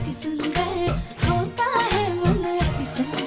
अति सुंदर होता है मन अति सुंदर।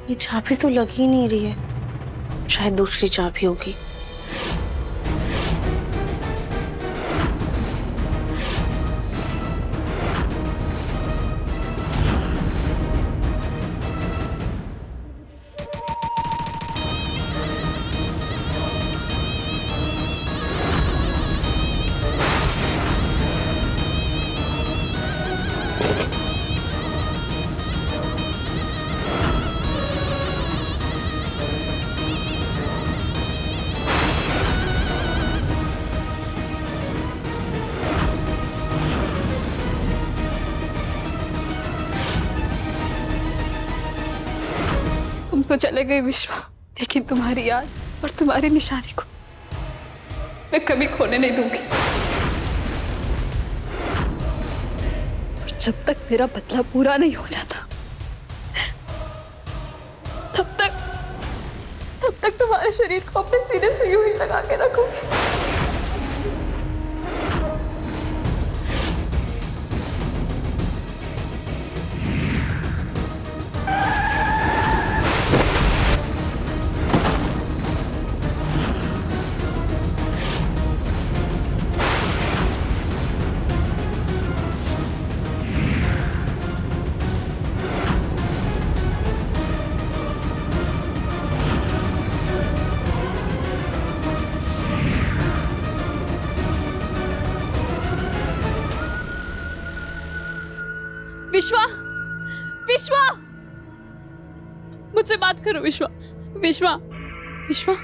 ये चाबी तो लग ही नहीं रही है, शायद दूसरी चाबी होगी। तुम तो चले गए विश्वा, लेकिन तुम्हारी याद और तुम्हारी निशानी को मैं कभी खोने नहीं दूंगी। और जब तक मेरा बदला पूरा नहीं हो जाता तब तक तुम्हारे शरीर को अपने सीने से यूं ही लगा के रखूंगी। विश्वा, विश्वा, मुझसे बात करो विश्वा, विश्वा, विश्वा।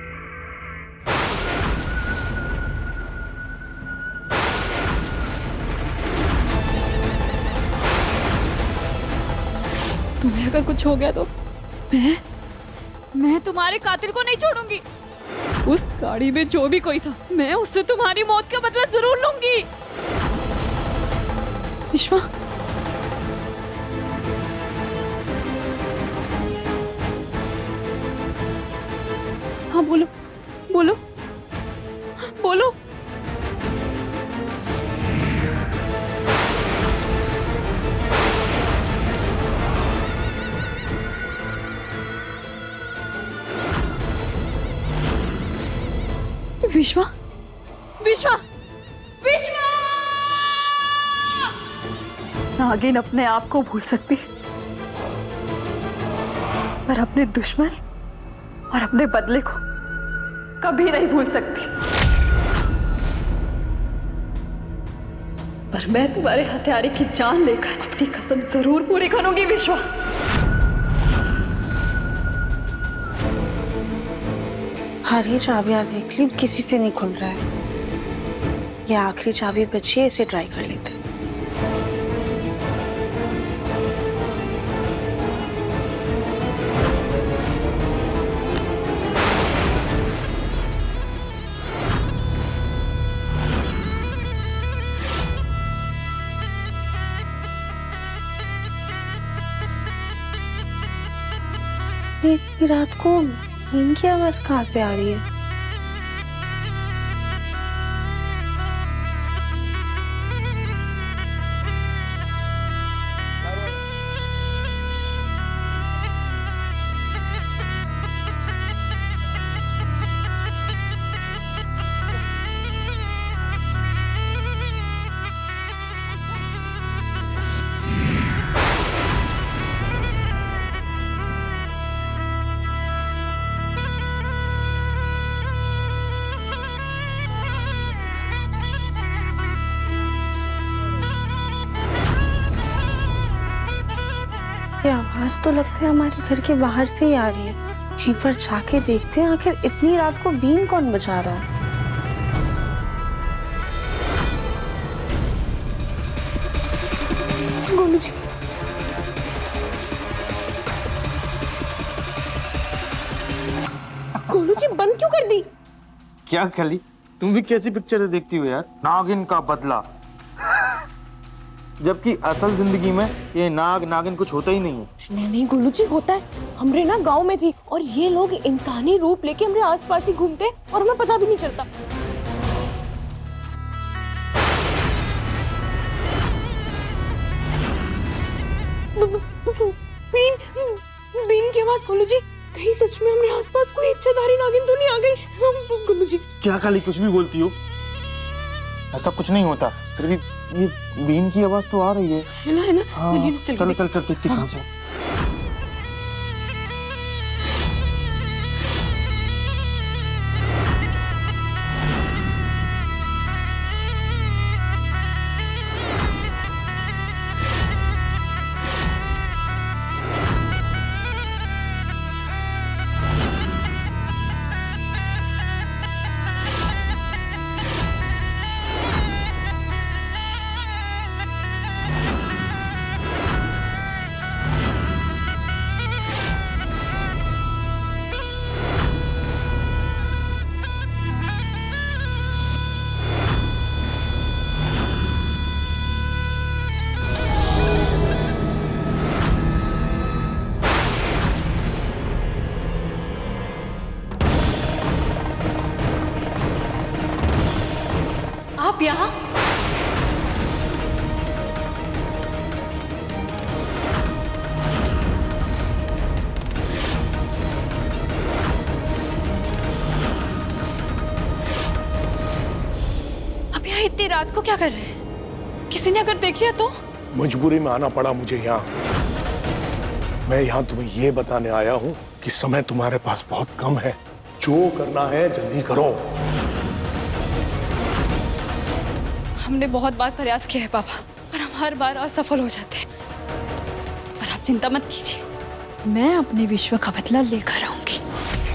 तुम्हें अगर कुछ हो गया तो मैं तुम्हारे कातिल को नहीं छोड़ूंगी। उस गाड़ी में जो भी कोई था, मैं उससे तुम्हारी मौत का बदला जरूर लूंगी। विश्वा, हाँ बोलो, बोलो, बोलो। विश्वा, विश्वा, विश्वा। नागिन अपने आप को भूल सकती, पर अपने दुश्मन और अपने बदले को कभी नहीं भूल सकती। पर मैं तुम्हारे हत्यारे की जान लेकर अपनी कसम जरूर पूरी करूंगी विश्वा। सारी चाबियां देख ली, किसी से नहीं खुल रहा है। ये आखिरी चाबी बची है, इसे ट्राई कर लेते हैं। इतनी रात को इनकी आवाज कहाँ से आ रही है? आवाज तो लगता है हमारे घर के बाहर से ही आ रही है। एक बार जाके देखते हैं आखिर इतनी रात को बीन कौन बजा रहा है। गोलू जी, गोलू जी बंद क्यों कर दी? क्या खली, तुम भी कैसी पिक्चरें देखती हो यार? नागिन का बदला। जबकि असल जिंदगी में ये नाग नागिन कुछ होता ही नहीं है। नहीं गोलू जी, होता है। हमरे ना गांव में थी और ये लोग इंसानी रूप लेके हमरे आसपास ही घूमते और हमें पता भी नहीं चलता। बीन बीन की आवाज। गोलू जी, कहीं सच में हमरे आसपास कोई इच्छाधारी नागिन तो नहीं आ गई? गोलू जी, क्या खाली कुछ भी बोलती हो? ऐसा कुछ नहीं होता। फिर भी ये बीन की आवाज तो आ रही है। है ना, है ना? हाँ, चल देखते कहाँ से। आप यहाँ? आप यहाँ इतनी रात को क्या कर रहे हैं? किसी ने अगर देख लिया तो? मजबूरी में आना पड़ा मुझे यहाँ। मैं यहाँ तुम्हें ये बताने आया हूँ कि समय तुम्हारे पास बहुत कम है। जो करना है जल्दी करो। हमने बहुत बार प्रयास किया है पापा, पर हम हर बार असफल हो जाते हैं। पर आप चिंता मत कीजिए, मैं अपने विश्व का बदला लेकर आऊंगी।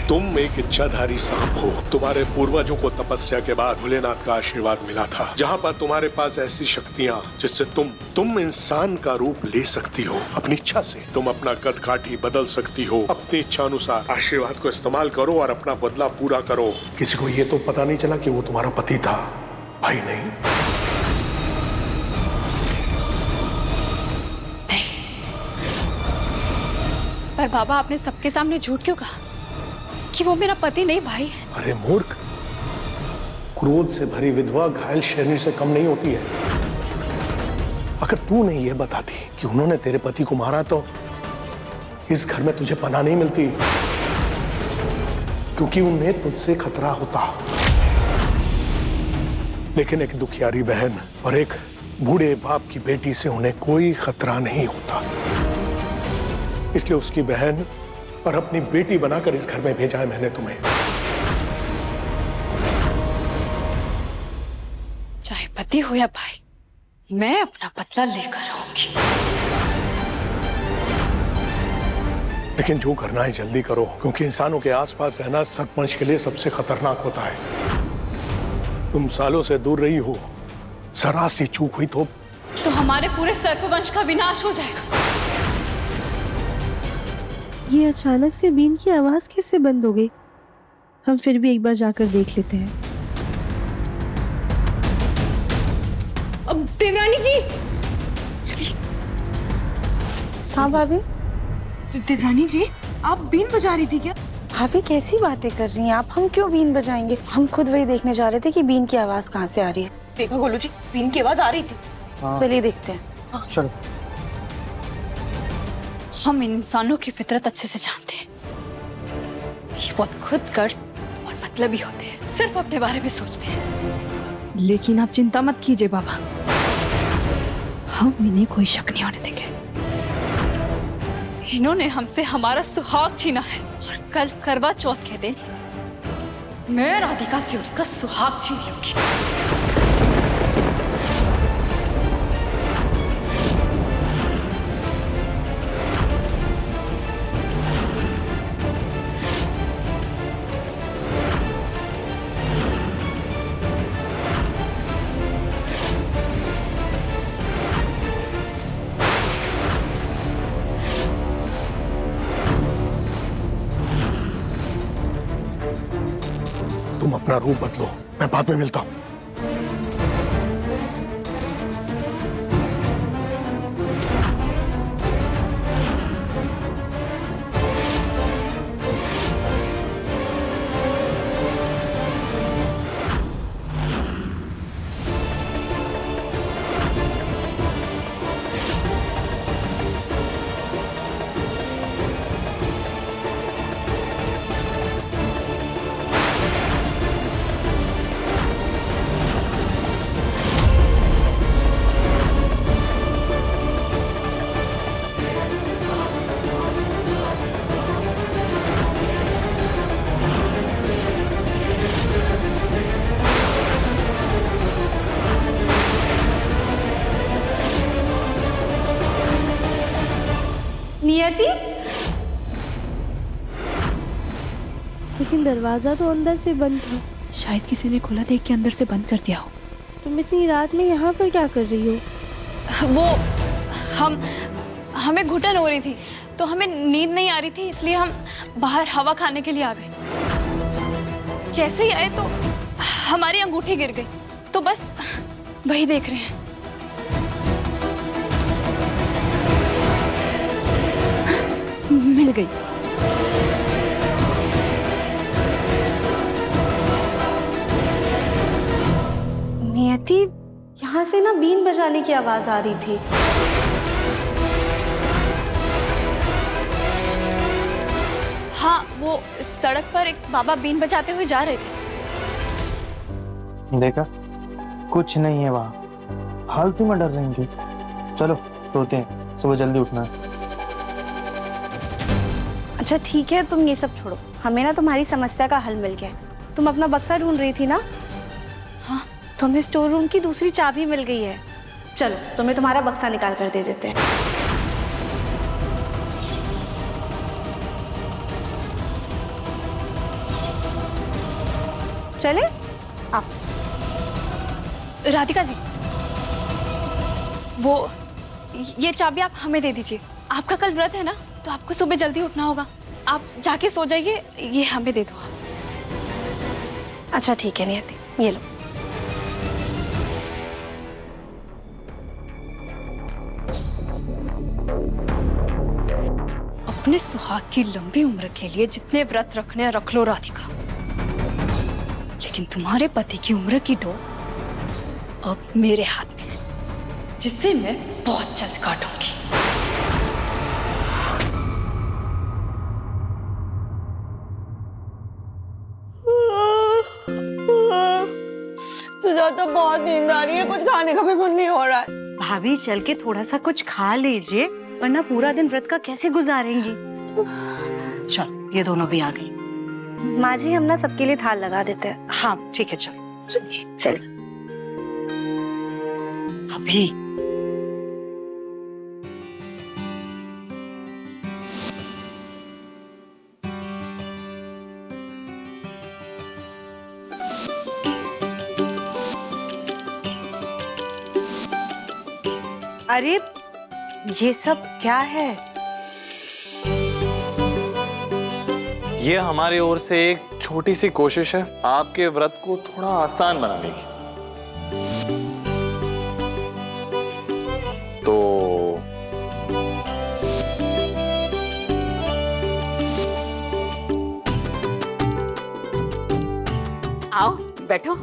तुम एक इच्छाधारी सांप हो। तुम्हारे पूर्वजों को तपस्या के बाद भोलेनाथ का आशीर्वाद मिला था, जहाँ पर तुम्हारे पास ऐसी शक्तियाँ जिससे तुम इंसान का रूप ले सकती हो। अपनी इच्छा से तुम अपना कद काठी बदल सकती हो। अपनी इच्छा अनुसार आशीर्वाद को इस्तेमाल करो और अपना बदला पूरा करो। किसी को ये तो पता नहीं चला कि वो तुम्हारा पति था, भाई नहीं। पर बाबा, आपने सबके सामने झूठ क्यों कहा कि वो मेरा पति नहीं भाई है? अरे मूर्ख, क्रोध से भरी विधवा घायल शेरनी से कम नहीं होती है। अगर तू नहीं ये बताती कि उन्होंने तेरे पति को मारा तो इस घर में तुझे पनाह नहीं मिलती, क्योंकि उन्हें तुझसे खतरा होता। लेकिन एक दुखियारी बहन और एक बूढ़े बाप की बेटी से उन्हें कोई खतरा नहीं होता। इसलिए उसकी बहन और अपनी बेटी बनाकर इस घर में भेजा है मैंने तुम्हें। चाहे पति हो या भाई, मैं अपना बदला लेकर आऊंगी। लेकिन जो करना है जल्दी करो, क्योंकि इंसानों के आसपास रहना सर्पवंश के लिए सबसे खतरनाक होता है। तुम सालों से दूर रही हो, जरा सी चूक हुई तो हमारे पूरे सर्पवंश का विनाश हो जाएगा। ये अचानक से बीन की आवाज कैसे बंद हो गई? हम फिर भी एक बार जाकर देख लेते हैं। अब देवरानी जी, हाँ भाभी। देवरानी जी, आप बीन बजा रही थी क्या? भाभी कैसी बातें कर रही हैं आप? हम क्यों बीन बजाएंगे? हम खुद वही देखने जा रहे थे कि बीन की आवाज कहाँ से आ रही है। देखा गोलू जी, बीन की आवाज आ रही थी। चलिए देखते हैं। चलो। हम इन इंसानों की फितरत अच्छे से जानते हैं। ये बहुत खुदगर्ज और मतलबी होते हैं, सिर्फ अपने बारे में सोचते हैं। लेकिन आप चिंता मत कीजिए बाबा, हम इन्हें कोई शक नहीं होने देंगे। इन्होंने हमसे हमारा सुहाग छीना है और कल करवा चौथ के दिन मैं राधिका से उसका सुहाग छीन लूंगी। अपना रूप बदलो, मैं बाद में मिलता हूँ। नियति, लेकिन दरवाजा तो अंदर से बंद था। शायद किसी ने खुला देख के अंदर से बंद कर दिया हो। तुम इतनी रात में यहाँ पर क्या कर रही हो? वो हमें घुटन हो रही थी तो हमें नींद नहीं आ रही थी, इसलिए हम बाहर हवा खाने के लिए आ गए। जैसे ही आए तो हमारी अंगूठी गिर गई, तो बस वही देख रहे हैं। मिल गई। नियति, यहाँ से ना बीन बजाने की आवाज आ रही थी। हाँ, वो सड़क पर एक बाबा बीन बजाते हुए जा रहे थे। देखा, कुछ नहीं है वहाँ, फालतू में डर रही थी। चलो सोते हैं, सुबह जल्दी उठना है। अच्छा ठीक है, तुम ये सब छोड़ो, हमें ना तुम्हारी समस्या का हल मिल गया है। तुम अपना बक्सा ढूंढ रही थी ना? हाँ। तुम्हें स्टोर रूम की दूसरी चाबी मिल गई है। चलो तुम्हें तुम्हारा बक्सा निकाल कर दे देते हैं। चले आप। राधिका जी, वो ये चाबी आप हमें दे दीजिए। आपका कल व्रत है ना, तो आपको सुबह जल्दी उठना होगा। आप जाके सो जाइए, ये हमें दे दो आप। अच्छा ठीक है नियति, ये लो। अपने सुहाग की लंबी उम्र के लिए जितने व्रत रखने रख लो राधिका, लेकिन तुम्हारे पति की उम्र की डोर अब मेरे हाथ में है, जिससे मैं बहुत जल्द काटूंगी। सुजाता, बहुत नींद आ रही है, कुछ खाने का भी मन नहीं हो रहा है। भाभी चल के थोड़ा सा कुछ खा लीजिए, वरना पूरा दिन व्रत का कैसे गुजारेंगी। चल, ये दोनों भी आ गई। माँ जी, हम ना सबके लिए थाल लगा देते हैं। हाँ ठीक है, चल चल। अभी अरे ये सब क्या है? ये हमारी ओर से एक छोटी सी कोशिश है आपके व्रत को थोड़ा आसान बनाने की। तो आओ बैठो।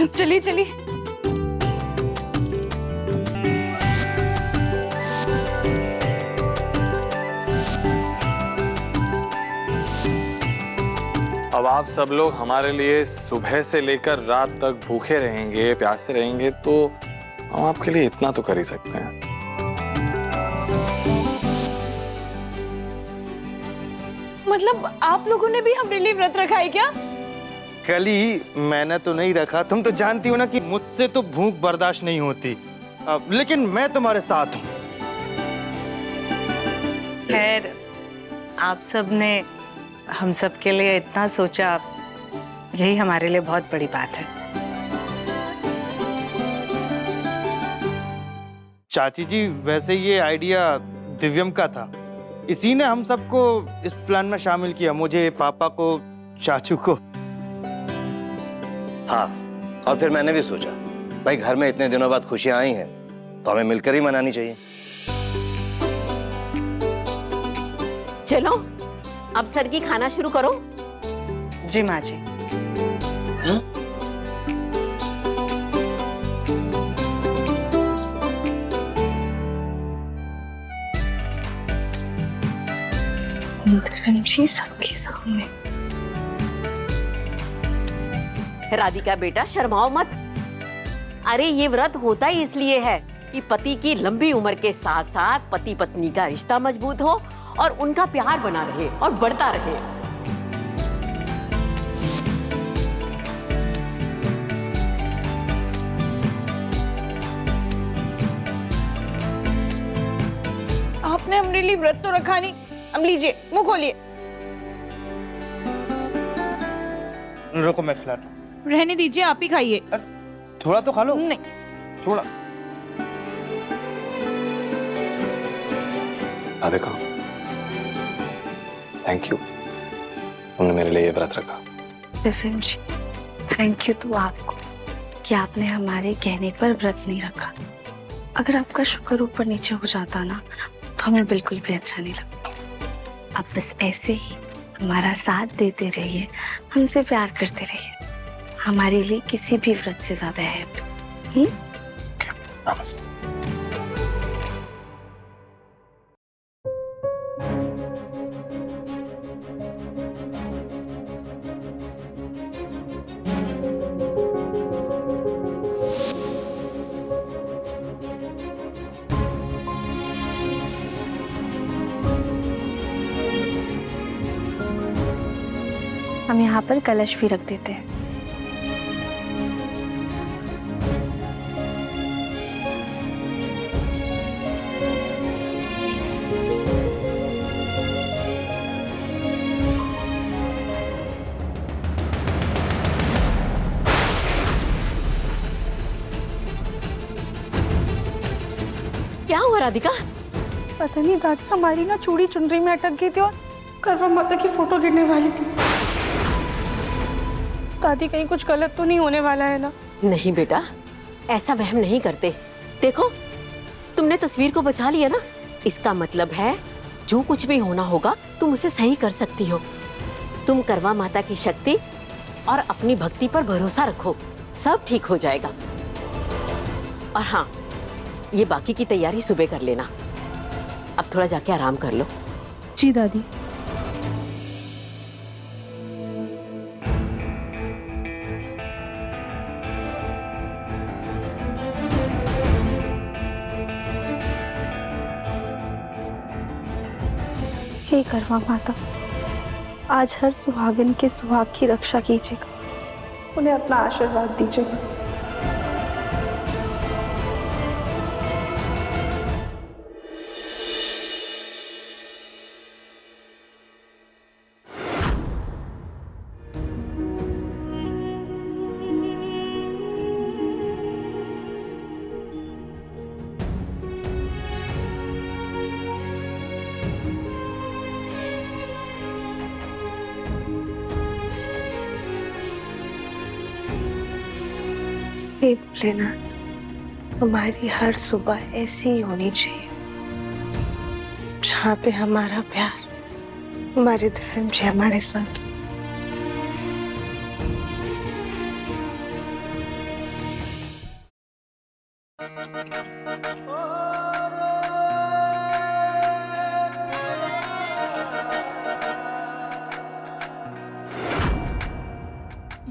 चलिए चलिए। अब आप सब लोग हमारे लिए सुबह से लेकर रात तक भूखे रहेंगे, प्यासे रहेंगे, तो हम आपके लिए इतना तो कर ही सकते हैं। मतलब आप लोगों ने भी हमारे लिए व्रत रखा है क्या? कल ही मैंने तो नहीं रखा, तुम तो जानती हो ना कि मुझसे तो भूख बर्दाश्त नहीं होती। लेकिन मैं तुम्हारे साथ हूँ। खैर, आप सब ने हम सब के लिए इतना सोचा, यही हमारे लिए बहुत बड़ी बात है। चाची जी, वैसे ये आइडिया दिव्यम का था, इसी ने हम सबको इस प्लान में शामिल किया, मुझे, पापा को, चाचू को। हाँ, और फिर मैंने भी सोचा भाई घर में इतने दिनों बाद खुशियां आई हैं तो हमें मिलकर ही मनानी चाहिए। चलो अब सर की खाना शुरू करो। जी माँ जी। जी सबके सामने। राधिका बेटा शर्माओ मत। अरे ये व्रत होता ही इसलिए है कि पति की लंबी उम्र के साथ साथ पति पत्नी का रिश्ता मजबूत हो और उनका प्यार बना रहे और बढ़ता रहे। आपने हमारे लिए व्रत तो रखा नहीं। अब लीजिए, मुंह खोलिए। रुको मैं खिला दूं। रहने दीजिए, आप ही खाइए। थोड़ा तो खा लो। नहीं, थोड़ा। राधिका, थैंक यू, तुमने मेरे लिए ये व्रत रखा। दिव्यम जी, थैंक यू तो आपको कि आपने हमारे कहने पर व्रत नहीं रखा। अगर आपका शुक्र ऊपर नीचे हो जाता ना तो हमें बिल्कुल भी अच्छा नहीं लगता। आप बस ऐसे ही हमारा साथ देते रहिए, हमसे प्यार करते रहिए, हमारे लिए किसी भी व्रत से ज्यादा है। बस। हम यहाँ पर कलश भी रख देते हैं। क्या हुआ राधिका? पता नहीं दादी, हमारी ना चूड़ी चुनरी में अटक गई थी और करवा माता की फोटो गिरने वाली थी। दादी कहीं कुछ गलत तो नहीं होने वाला है ना? नहीं बेटा, ऐसा वहम नहीं करते। देखो तुमने तस्वीर को बचा लिया ना, इसका मतलब है जो कुछ भी होना होगा तुम उसे सही कर सकती हो। तुम करवा माता की शक्ति और अपनी भक्ति पर भरोसा रखो, सब ठीक हो जाएगा। और हाँ, ये बाकी की तैयारी सुबह कर लेना। अब थोड़ा जाके आराम कर लो। जी दादी। हे करवा माता, आज हर सुहागिन के सुहाग की रक्षा कीजिएगा, उन्हें अपना आशीर्वाद दीजिएगा। हे भोलेनाथ, हमारी हर सुबह ऐसी ही होनी चाहिए जहाँ पे हमारा प्यार, हमारे दिव्यम जी हमारे साथ।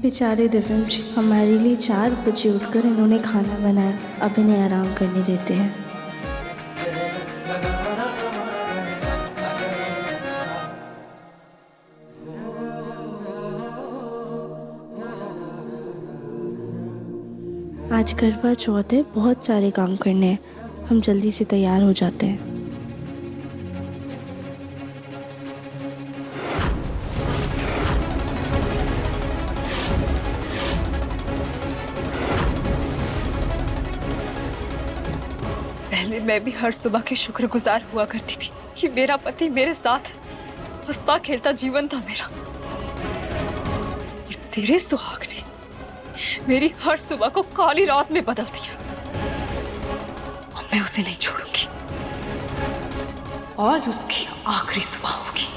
बेचारे दिव्यम जी, हमारे लिए 4 बजे उठकर इन्होंने खाना बनाया। अब इन्हें आराम करने देते हैं। आज करवा चौथ है, बहुत सारे काम करने हैं, हम जल्दी से तैयार हो जाते हैं। पहले मैं भी हर सुबह की शुक्रगुजार हुआ करती थी कि मेरा पति मेरे साथ हंसता खेलता जीवन था मेरा। और तेरे सुहाग ने मेरी हर सुबह को काली रात में बदल दिया। और मैं उसे नहीं छोड़ूंगी। आज उसकी आखिरी सुबह होगी।